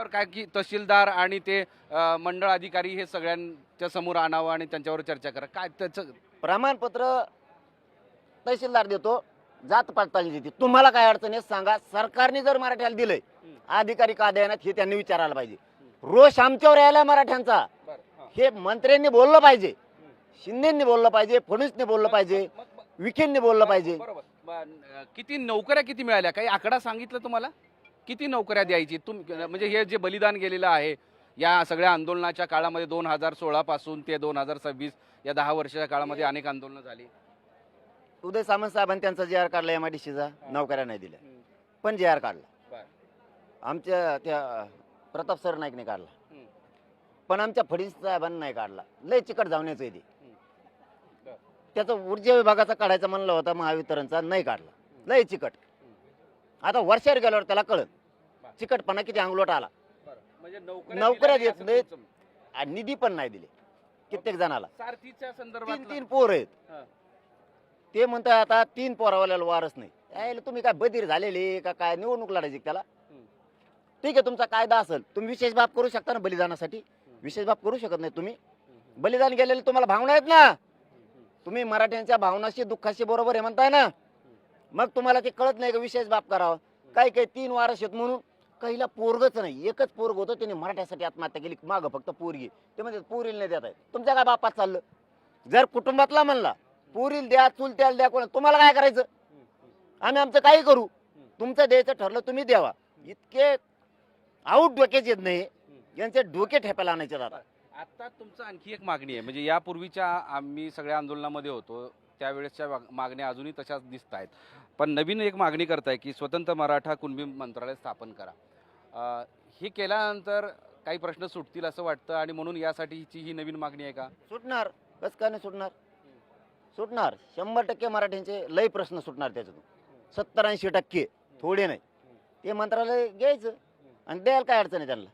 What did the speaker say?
म्हटल्यावर काय की तहसीलदार आणि ते मंडळ अधिकारी हे सगळ्यांच्या समोर आणावं आणि त्यांच्यावर चर्चा करा, काय त्याचं प्रमाणपत्र तहसीलदार देतो, जात पडताळणी देते. तुम्हाला काय अडचण आहे सांगा. सरकारने जर मराठ्याला दिलंय, अधिकारी का देण्यात हे त्यांनी विचारायला पाहिजे. रोष आमच्यावर यायला मराठ्यांचा, हे मंत्र्यांनी बोललं पाहिजे, शिंदेंनी बोललं पाहिजे, फडणवीसने बोललं पाहिजे, विखेंनी बोललं पाहिजे. किती नोकऱ्या किती मिळाल्या, काही आकडा सांगितलं तुम्हाला? किती नोकऱ्या द्यायची म्हणजे हे जे बलिदान गेलेलं आहे या सगळ्या आंदोलनाच्या काळामध्ये 2016 पासून ते 2026 या 10 वर्षाच्या काळामध्ये अनेक आंदोलनं झाली. उदय सामंत साहेबांनी त्यांचा जे आर काढला MIDCचा, नोकऱ्या नाही दिल्या, पण जे आर काढला. आमच्या त्या प्रताप सर नाईकने काढला, पण आमच्या फडणवीस साहेबांनी नाही काढला. लय चिकट जावण्याचं आहे ते. त्याचं ऊर्जा विभागाचा काढायचा म्हणलं होता, महावितरणचा नाही काढला, लय चिकट. आता वर्षावर गेल्यावर त्याला कळत चिकटपणा किती अंगलोट आला. म्हणजे नोकऱ्या देत नाहीत आणि निधी पण नाही दिले कित्येक जणाला. सारथीच्या संदर्भात 3 पोर आहेत. ते म्हणतात आता 3 पोरावाल्याला वारच नाही. यायला तुम्ही काय बधीर झालेले का काय, निवडणूक लढायची त्याला? ठीक आहे, तुमचा कायदा असेल, तुम्ही विशेष बाब करू शकता ना बलिदानासाठी. विशेष बाब करू शकत नाही तुम्ही. बलिदान गेलेले तुम्हाला भावना आहेत ना, तुम्ही मराठ्यांच्या भावनाशी दुःखाशी बरोबर आहे म्हणताय ना, मग तुम्हाला ते कळत नाही का विशेष बाब करावं. काही काही 3 वारस आहेत म्हणून काहीला पोरगच नाही, एकच पोरग होतं, त्याने मराठ्यासाठी आत्महत्या केली. मागं फक्त पोरगी, ते म्हणजे पोरीला नाही देत आहे. तुमच्या काय बापात चाललं? जर कुटुंबातला म्हणला पोरीला द्या, चुलत्याला द्या, कोणा, तुम्हाला काय करायचं? आम्ही आमचं काही करू, तुमचं द्यायचं ठरलं तुम्ही द्यावा. इतके आऊट डोक्याचे येत नाही, यांचे डोके ठेपायला आणायचे. आता तुमचं आणखी एक मागणी आहे, म्हणजे यापूर्वीच्या आम्ही सगळ्या आंदोलनामध्ये होतो त्यावेळेसच्या मागण्या अजूनही तशाच दिसत आहेत, पण नवीन एक मागणी करताय की स्वतंत्र मराठा कुणबी मंत्रालय स्थापन करा. हे केल्यानंतर काही प्रश्न सुटतील असं वाटतं आणि म्हणून यासाठीची ही नवीन मागणी आहे का? सुटणार, कसं काय नाही सुटणार? सुटणार 100% मराठ्यांचे लय प्रश्न सुटणार त्याच्यातून. 70-80% थोडे नाही. ते मंत्रालय घ्यायचं आणि द्यायला काय अडचण आहे त्यांना.